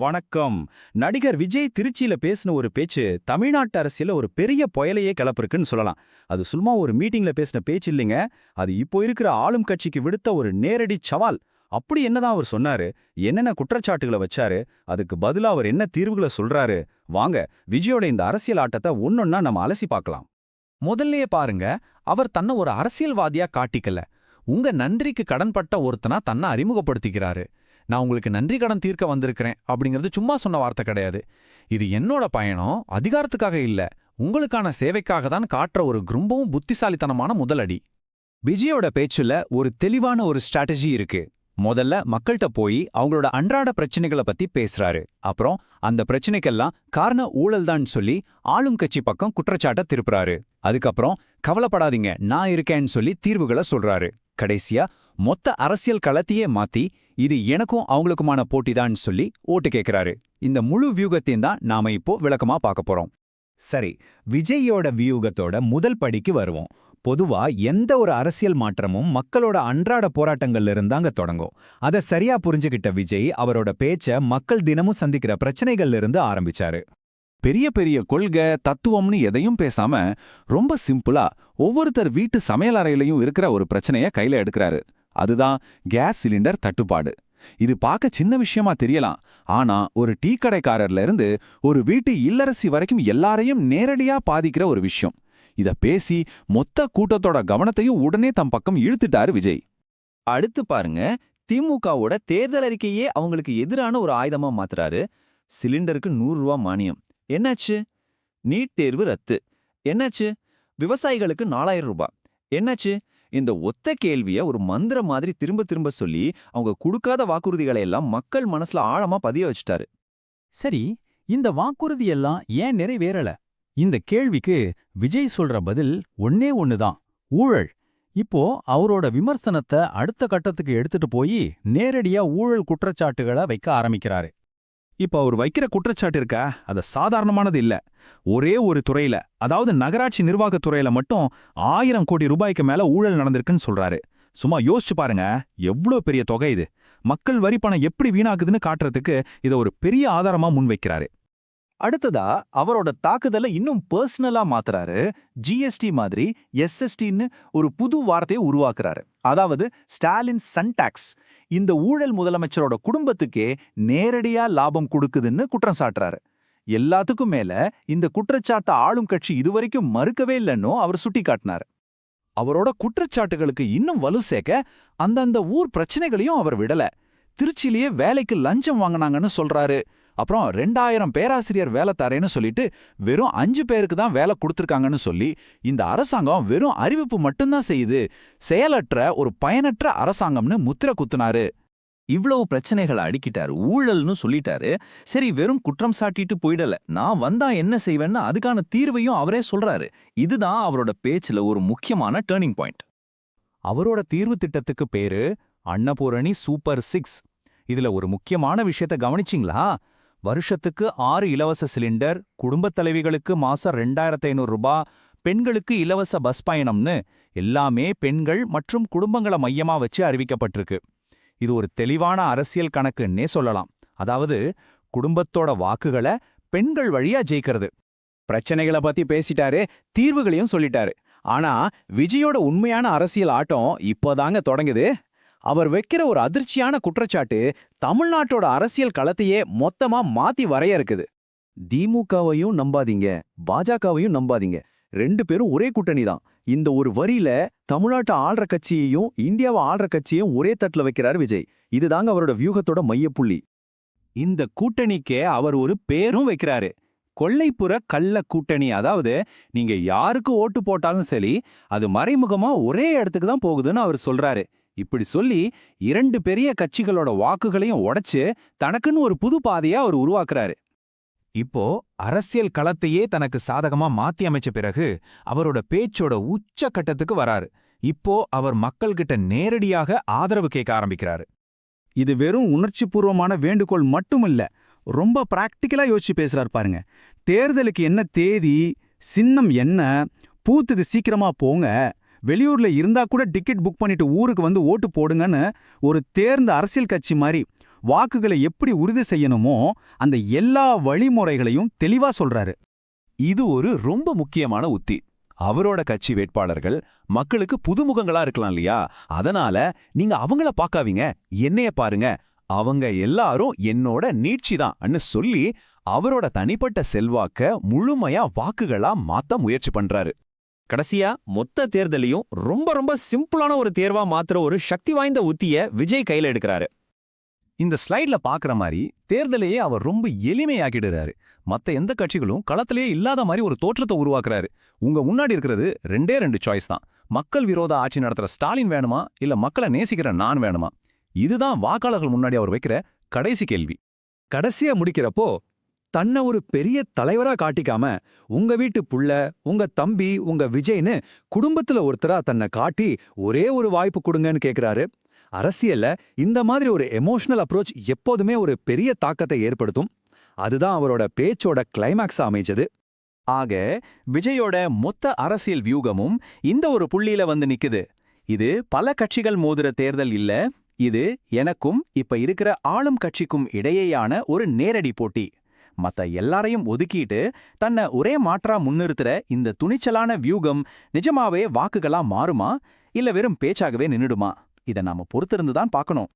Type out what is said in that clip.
வணக்கம். நடிகர் விஜய் திருச்சியில பேசின ஒரு பேச்சு தமிழ்நாட்டு அரசியல ஒரு பெரிய புயலையே கிளப்பிருக்குன்னு சொல்லலாம். அது சும்மா ஒரு மீட்டிங்ல பேசின பேச்சு இல்லைங்க. அது இப்போ இருக்கிற ஆளும் கட்சிக்கு விடுத்த ஒரு நேரடி சவால். அப்படி என்னதான் அவர் சொன்னாரு, என்னென்ன குற்றச்சாட்டுகளை வச்சாரு, அதுக்கு பதிலா அவர் என்ன தீர்வுகளை சொல்றாரு, வாங்க விஜயோட இந்த அரசியல் ஆட்டத்தை ஒன்னொன்னா நம்ம அலசி பார்க்கலாம். முதல்லயே பாருங்க, அவர் தன்னை ஒரு அரசியல்வாதியா காட்டிக்கல. உங்க நன்றிக்கு கடன்பட்ட ஒருத்தனா தன்னை அறிமுகப்படுத்திக்கிறாரு. நான் உங்களுக்கு நன்றி கடன் தீர்க்க வந்திருக்கிறேன் அப்படிங்கிறது சும்மா சொன்ன வார்த்தை கிடையாது. இது என்னோட பயணம், அதிகாரத்துக்காக இல்ல, உங்களுக்கான சேவைக்காக தான் காட்டுற ஒரு ரொம்பவும் புத்திசாலித்தனமான முதலடி. விஜயோட பேச்சுல ஒரு தெளிவான ஒரு ஸ்ட்ராட்டஜி இருக்கு. முதல்ல மக்கள்கிட்ட போய் அவங்களோட அன்றாட பிரச்சனைகளை பத்தி பேசுறாரு. அப்புறம் அந்த பிரச்சனைக்கெல்லாம் காரணம் ஊழல் தான் சொல்லி ஆளும் கட்சி பக்கம் குற்றச்சாட்டை திருப்புறாரு. அதுக்கப்புறம் கவலைப்படாதீங்க நான் இருக்கேன்னு சொல்லி தீர்வுகளை சொல்றாரு. கடைசியா மொத்த அரசியல் களத்தையே மாத்தி இது எனக்கும் அவங்களுக்குமான போட்டிதான் சொல்லி ஓட்டு கேட்கிறாரு. இந்த முழு வியூகத்தையும் தான் நாம இப்போ விளக்கமா பார்க்க போறோம். சரி, விஜயோட வியூகத்தோட முதல் படிக்கு வருவோம். பொதுவா எந்த ஒரு அரசியல் மாற்றமும் மக்களோட அன்றாட போராட்டங்கள்ல இருந்தாங்க தொடங்கும். அதை சரியா புரிஞ்சுகிட்ட விஜய் அவரோட பேச்ச மக்கள் தினமும் சந்திக்கிற பிரச்சனைகள்ல இருந்து ஆரம்பிச்சாரு. பெரிய பெரிய கொள்கை தத்துவம்னு எதையும் பேசாம ரொம்ப சிம்பிளா ஒவ்வொருத்தர் வீட்டு சமையல் அறையிலையும் இருக்கிற ஒரு பிரச்சனைய கையில எடுக்கிறாரு. அதுதான் கேஸ் சிலிண்டர் தட்டுப்பாடு. இது பார்க்க சின்ன விஷயமா தெரியலாம். ஆனா ஒரு டீ கடைக்காரர்ல இருந்து ஒரு வீட்டு இல்லரசி வரைக்கும் எல்லாரையும் நேரடியா பாதிக்கிற ஒரு விஷயம். இத பேசி மொத்த கூட்டத்தோட கவனத்தையும் உடனே தம் பக்கம் இழுத்துட்டாரு விஜய். அடுத்து பாருங்க, திமுகவோட தேர்தல் அறிக்கையே அவங்களுக்கு எதிரான ஒரு ஆயுதமா மாத்துறாரு. சிலிண்டருக்கு 100 ரூபா மானியம் என்னாச்சு? நீட் தேர்வு ரத்து என்னாச்சு? விவசாயிகளுக்கு 4000 ரூபாய் என்னாச்சு? இந்த ஒத்த கேள்விய ஒரு மந்திர மாதிரி திரும்ப திரும்ப சொல்லி அவங்க கொடுக்காத வாக்குறுதிகளை எல்லாம் மக்கள் மனசுல ஆழமா பதிய வச்சுட்டாரு. சரி, இந்த வாக்குறுதி எல்லாம் ஏன் நிறைவேறல? இந்த கேள்விக்கு விஜய் சொல்ற பதில் ஒன்னே ஒண்ணுதான்: ஊழல். இப்போ அவரோட விமர்சனத்தை அடுத்த கட்டத்துக்கு எடுத்துட்டு போய் நேரடியா ஊழல் குற்றச்சாட்டுகளை வைக்க ஆரம்பிக்கிறாரு. இப்ப அவர் வைக்கிற குற்றச்சாட்டு இருக்கா, அது சாதாரணமானது இல்ல. ஒரே ஒரு துறையில, அதாவது நகராட்சி நிர்வாகத் துறையில மட்டும் 1000 கோடி ரூபாய்க்கு மேல ஊழல் நடந்திருக்குன்னு சொல்றாரு. சும்மா யோசிச்சு பாருங்க, எவ்வளோ பெரிய தொகை இது. மக்கள் வரி பணம் எப்படி வீணாக்குதுன்னு காட்டுறதுக்கு இதை ஒரு பெரிய ஆதாரமா முன்வைக்கிறாரு. அடுத்ததா அவரோட தாக்குதலை இன்னும் பர்சனலா மாத்துறாரு. ஜிஎஸ்டி மாதிரி எஸ்எஸ்டின்னு ஒரு புது வார்த்தையை உருவாக்குறாரு. அதாவது ஸ்டாலின் சன் டாக்ஸ். இந்த ஊழல் முதலமைச்சரோட குடும்பத்துக்கே நேரடியா லாபம் கொடுக்குதுன்னு குற்றம் சாட்டுறாரு. எல்லாத்துக்கும் மேல இந்த குற்றச்சாட்டை ஆளும் கட்சி இதுவரைக்கும் மறுக்கவே இல்லைன்னு அவர் சுட்டிக்காட்டினாரு. அவரோட குற்றச்சாட்டுகளுக்கு இன்னும் வலு சேர்க்க அந்தந்த ஊர் பிரச்சனைகளையும் அவர் விடல. திருச்சியிலேயே வேலைக்கு லஞ்சம் வாங்கினாங்கன்னு சொல்றாரு. அப்புறம் 2000 பேராசிரியர் வேலை தரேன்னு சொல்லிட்டு வெறும் 5 பேருக்கு தான் வேலை கொடுத்துருக்காங்கன்னு சொல்லி இந்த அரசாங்கம் வெறும் அறிவிப்பு மட்டும்தான் செய்யுது, செயலற்ற ஒரு பயனற்ற அரசாங்கம்னு முத்திர குத்துனாரு. இவ்வளவு பிரச்சனைகளை அடிக்கிட்டாரு, ஊழல்னு சொல்லிட்டாரு. சரி, வெறும் குற்றம் சாட்டிட்டு போயிடல. நான் வந்தா என்ன செய்வேன்னு அதுக்கான தீர்வையும் அவரே சொல்றாரு. இதுதான் அவரோட பேச்சுல ஒரு முக்கியமான டேர்னிங் பாயிண்ட். அவரோட தீர்வு திட்டத்துக்கு பேரு அன்னபூரணி சூப்பர் 6. இதுல ஒரு முக்கியமான விஷயத்த கவனிச்சிங்களா? வருஷத்துக்கு 6 இலவச சிலிண்டர், குடும்பத் தலைவிகளுக்கு மாசம் 2500 ரூபாய், பெண்களுக்கு இலவச பஸ் பயணம்னு எல்லாமே பெண்கள் மற்றும் குடும்பங்களை மையமா வச்சு அறிவிக்கப்பட்டிருக்கு. இது ஒரு தெளிவான அரசியல் கணக்குன்னே சொல்லலாம். அதாவது குடும்பத்தோட வாக்குகளை பெண்கள் வழியா ஜெயிக்கிறது. பிரச்சனைகளை பத்தி பேசிட்டாரு, தீர்வுகளையும் சொல்லிட்டாரு. ஆனா விஜயோட உண்மையான அரசியல் ஆட்டம் இப்போதாங்க தொடங்குது. அவர் வைக்கிற ஒரு அதிர்ச்சியான குற்றச்சாட்டு தமிழ்நாட்டோட அரசியல் களத்தையே மொத்தமா மாத்தி வரையறுக்குது. திமுகவையும் நம்பாதீங்க, பாஜகவையும் நம்பாதீங்க, 2 பேரும் ஒரே கூட்டணி தான். இந்த ஒரு வரியில தமிழ்நாட்டை ஆள்ற கட்சியையும் இந்தியாவை ஆள்ற கட்சியையும் ஒரே தட்டுல வைக்கிறார் விஜய். இதுதாங்க அவரோட வியூகத்தோட மையப்புள்ளி. இந்த கூட்டணிக்கே அவர் ஒரு பேரும் வைக்கிறாரு: கொள்ளைப்புற கள்ள கூட்டணி. அதாவது நீங்க யாருக்கு ஓட்டு போட்டாலும் சரி, அது மறைமுகமா ஒரே இடத்துக்கு தான் போகுதுன்னு அவர் சொல்றாரு. இப்படி சொல்லி 2 பெரிய கட்சிகளோட வாக்குகளையும் உடைச்சு தனக்குன்னு ஒரு புது பாதையா அவர் உருவாக்குறாரு. இப்போ அரசியல் களத்தையே தனக்கு சாதகமா மாத்தி அமைச்ச பிறகு அவரோட பேச்சோட உச்ச கட்டத்துக்கு வராரு. இப்போ அவர் மக்கள்கிட்ட நேரடியாக ஆதரவு கேட்க ஆரம்பிக்கிறாரு. இது வெறும் உணர்ச்சிபூர்வமான வேண்டுகோள் மட்டுமில்ல, ரொம்ப பிராக்டிக்கலா யோசிச்சு பேசுறாரு பாருங்க. தேர்தலுக்கு என்ன தேதி, சின்னம் என்ன, பூத்துக்கு சீக்கிரமா போங்க, வெளியூர்ல இருந்தா கூட டிக்கெட் புக் பண்ணிட்டு ஊருக்கு வந்து ஓட்டு போடுங்கன்னு ஒரு தேர்ந்த அரசியல் கட்சி மாதிரி வாக்குகளை எப்படி உறுதி செய்யணுமோ அந்த எல்லா வழிமுறைகளையும் தெளிவா சொல்றாரு. இது ஒரு ரொம்ப முக்கியமான உத்தி. அவரோட கட்சி வேட்பாளர்கள் மக்களுக்கு புதுமுகங்களா இருக்கலாம் இல்லையா? அதனால நீங்க அவங்கள பார்க்காதீங்க, என்னைய பாருங்க, அவங்க எல்லாரும் என்னோட நீட்சிதான்னு சொல்லி அவரோட தனிப்பட்ட செல்வாக்க முழுமையா வாக்குகளா மாத்த முயற்சி பண்றாரு. கடைசியா மொத்த தேர்தலையும் ரொம்ப ரொம்ப சிம்பிளான ஒரு தேர்வா மாத்துற ஒரு சக்தி வாய்ந்த உத்திய விஜய் கையில எடுக்கிறாரு. இந்த ஸ்லைட்ல பாக்குற மாதிரி தேர்தலையே அவர் ரொம்ப எளிமையாக்கிடுறாரு. மத்த எந்த கட்சிகளும் களத்திலேயே இல்லாத மாதிரி ஒரு தோற்றத்தை உருவாக்குறாரு. உங்க முன்னாடி இருக்கிறது ரெண்டே 2 சாய்ஸ் தான். மக்கள் விரோத ஆட்சி நடத்துற ஸ்டாலின் வேணுமா, இல்ல மக்களை நேசிக்கிற நான் வேணுமா? இதுதான் வாக்காளர்கள் முன்னாடி அவர் வைக்கிற கடைசி கேள்வி. கடைசியா முடிக்கிறப்போ தன்னை ஒரு பெரிய தலைவரா காட்டிக்காம உங்க வீட்டு புள்ள, உங்க தம்பி, உங்க விஜய்னு குடும்பத்துல ஒருத்தரா தன்னை காட்டி ஒரே ஒரு வாய்ப்பு கொடுங்கன்னு கேக்குறாரு. அரசியல்ல இந்த மாதிரி ஒரு எமோஷனல் அப்ரோச் எப்போதுமே ஒரு பெரிய தாக்கத்தை ஏற்படுத்தும். அதுதான் அவரோட பேச்சோட கிளைமாக்ஸா அமைஞ்சது. ஆக விஜயோட மொத்த அரசியல் வியூகமும் இந்த ஒரு புள்ளியில வந்து நிக்குது. இது பல கட்சிகள் மோதுற தேர்தல் இல்ல, இது எனக்கும் இப்ப இருக்கிற ஆளும் கட்சிக்கும் இடையேயான ஒரு நேரடி போட்டி. மத்த எல்லாரையும் ஒதுக்கிட்டு தன்னை ஒரே மாற்றா முன்னிறுத்துற இந்த துணிச்சலான வியூகம் நிஜமாவே வாக்குகளா மாறுமா, இல்ல வெறும் பேச்சாகவே நின்னுடுமா? இதை நாம பொறுத்திருந்து தான் பார்க்கணும்.